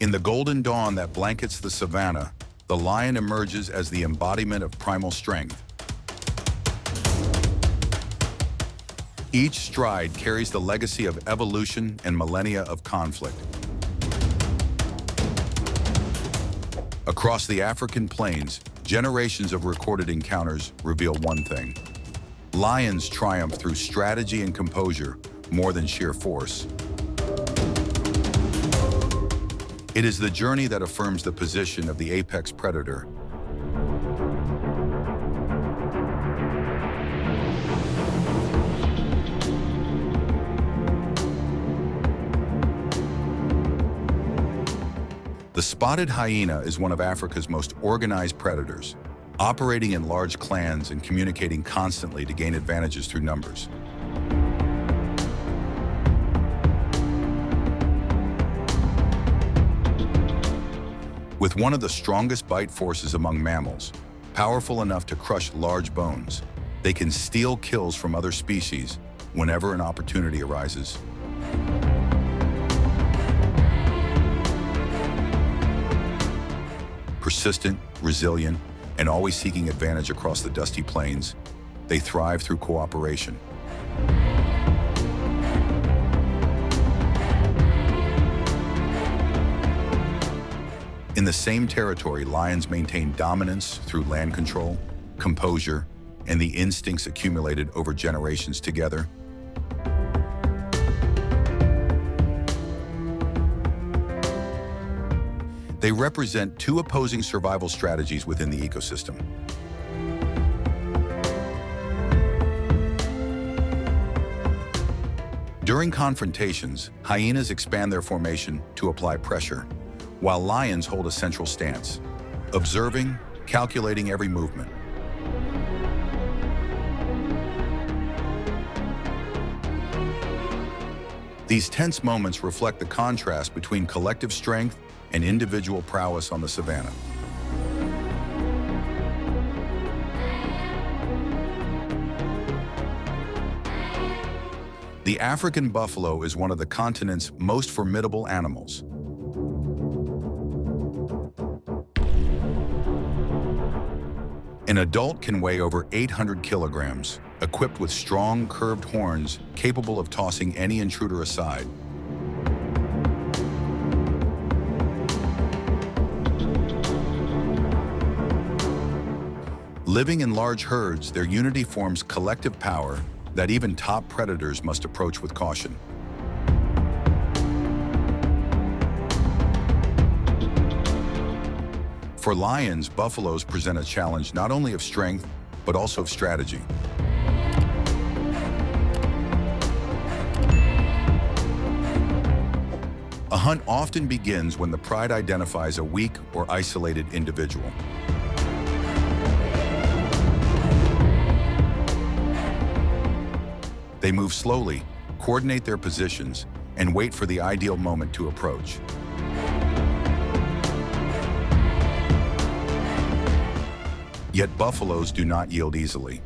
In the golden dawn that blankets the savannah, the lion emerges as the embodiment of primal strength. Each stride carries the legacy of evolution and millennia of conflict. Across the African plains, generations of recorded encounters reveal one thing. Lions triumph through strategy and composure more than sheer force. It is the journey that affirms the position of the apex predator. The spotted hyena is one of Africa's most organized predators, operating in large clans and communicating constantly to gain advantages through numbers. With one of the strongest bite forces among mammals, powerful enough to crush large bones, they can steal kills from other species whenever an opportunity arises. Persistent, resilient, and always seeking advantage across the dusty plains, they thrive through cooperation. In the same territory, lions maintain dominance through land control, composure, and the instincts accumulated over generations together. They represent two opposing survival strategies within the ecosystem. During confrontations, hyenas expand their formation to apply pressure, while lions hold a central stance, observing, calculating every movement. These tense moments reflect the contrast between collective strength and individual prowess on the savannah. The African buffalo is one of the continent's most formidable animals. An adult can weigh over 800 kilograms, equipped with strong, curved horns capable of tossing any intruder aside. Living in large herds, their unity forms collective power that even top predators must approach with caution. For lions, buffaloes present a challenge not only of strength, but also of strategy. A hunt often begins when the pride identifies a weak or isolated individual. They move slowly, coordinate their positions, and wait for the ideal moment to approach. Yet buffaloes do not yield easily.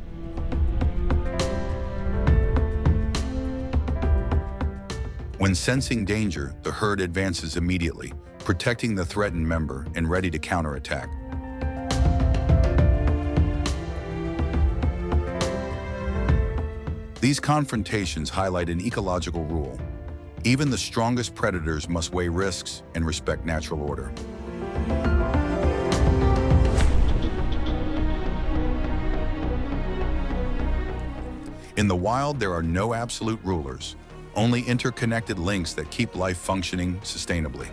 When sensing danger, the herd advances immediately, protecting the threatened member and ready to counterattack. These confrontations highlight an ecological rule. Even the strongest predators must weigh risks and respect natural order. In the wild, there are no absolute rulers, only interconnected links that keep life functioning sustainably.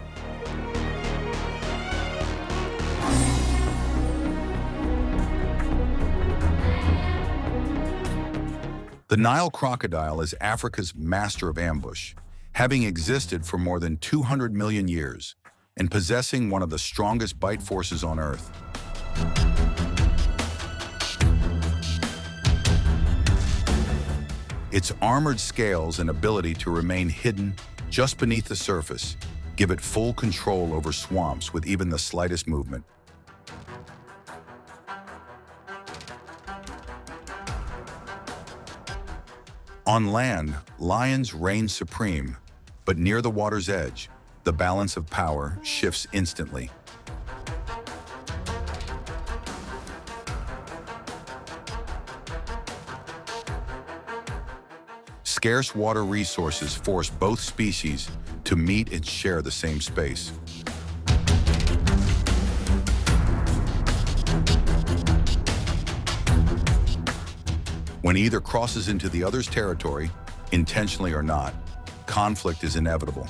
The Nile crocodile is Africa's master of ambush, having existed for more than 200 million years and possessing one of the strongest bite forces on Earth. Its armored scales and ability to remain hidden just beneath the surface give it full control over swamps with even the slightest movement. On land, lions reign supreme, but near the water's edge, the balance of power shifts instantly. Scarce water resources force both species to meet and share the same space. When either crosses into the other's territory, intentionally or not, conflict is inevitable.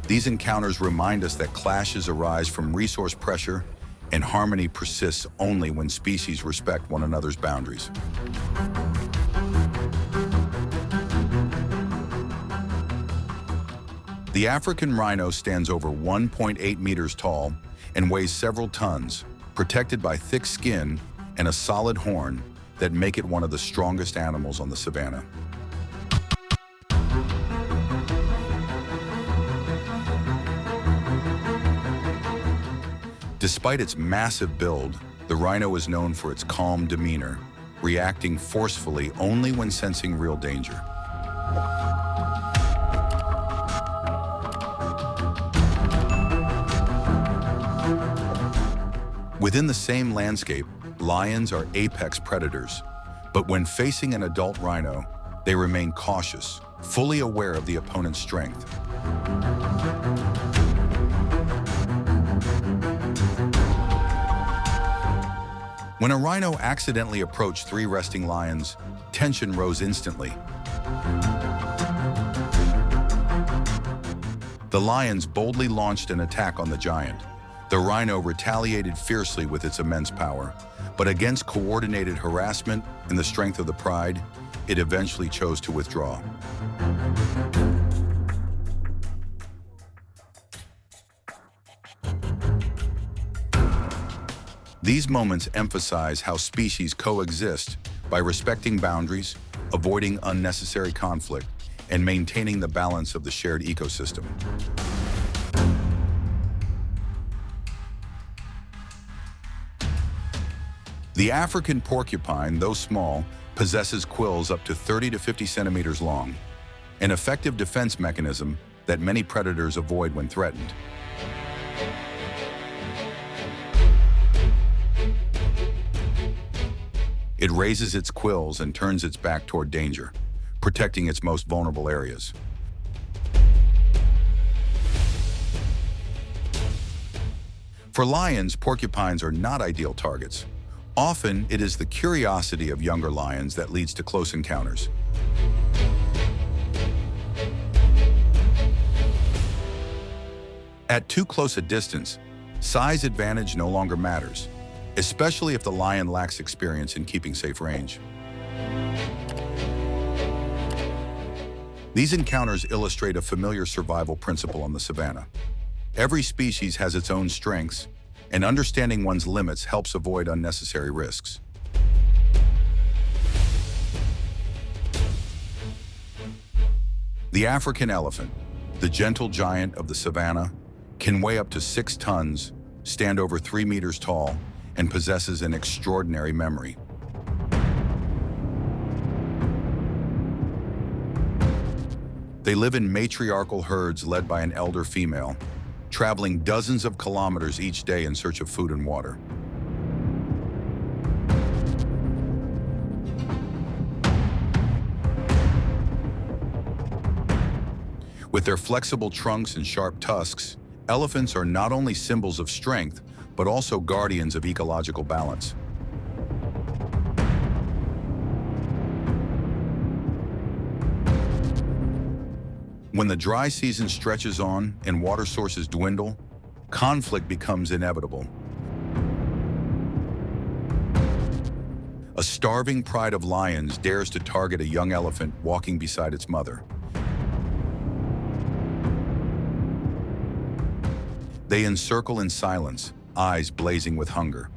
These encounters remind us that clashes arise from resource pressure, and harmony persists only when species respect one another's boundaries. The African rhino stands over 1.8 meters tall and weighs several tons, protected by thick skin and a solid horn that make it one of the strongest animals on the savannah. Despite its massive build, the rhino is known for its calm demeanor, reacting forcefully only when sensing real danger. Within the same landscape, lions are apex predators, but when facing an adult rhino, they remain cautious, fully aware of the opponent's strength. When a rhino accidentally approached 3 resting lions, tension rose instantly. The lions boldly launched an attack on the giant. The rhino retaliated fiercely with its immense power, but against coordinated harassment and the strength of the pride, it eventually chose to withdraw. These moments emphasize how species coexist by respecting boundaries, avoiding unnecessary conflict, and maintaining the balance of the shared ecosystem. The African porcupine, though small, possesses quills up to 30 to 50 centimeters long, an effective defense mechanism that many predators avoid when threatened. It raises its quills and turns its back toward danger, protecting its most vulnerable areas. For lions, porcupines are not ideal targets. Often, it is the curiosity of younger lions that leads to close encounters. At too close a distance, size advantage no longer matters, especially if the lion lacks experience in keeping safe range. These encounters illustrate a familiar survival principle on the savannah. Every species has its own strengths, and understanding one's limits helps avoid unnecessary risks. The African elephant, the gentle giant of the savannah, can weigh up to 6 tons, stand over 3 meters tall, and possesses an extraordinary memory. They live in matriarchal herds led by an elder female, traveling dozens of kilometers each day in search of food and water. With their flexible trunks and sharp tusks, elephants are not only symbols of strength, but also guardians of ecological balance. When the dry season stretches on and water sources dwindle, conflict becomes inevitable. A starving pride of lions dares to target a young elephant walking beside its mother. They encircle in silence, eyes blazing with hunger.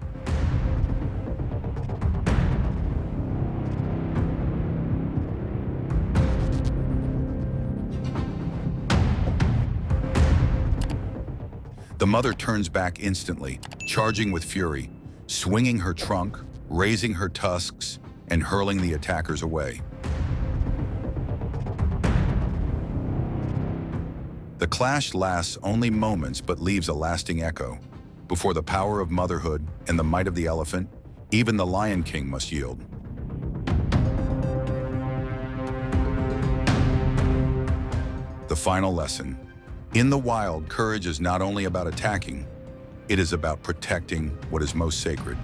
The mother turns back instantly, charging with fury, swinging her trunk, raising her tusks, and hurling the attackers away. The clash lasts only moments but leaves a lasting echo. Before the power of motherhood and the might of the elephant, even the Lion King must yield. The final lesson. In the wild, courage is not only about attacking, it is about protecting what is most sacred.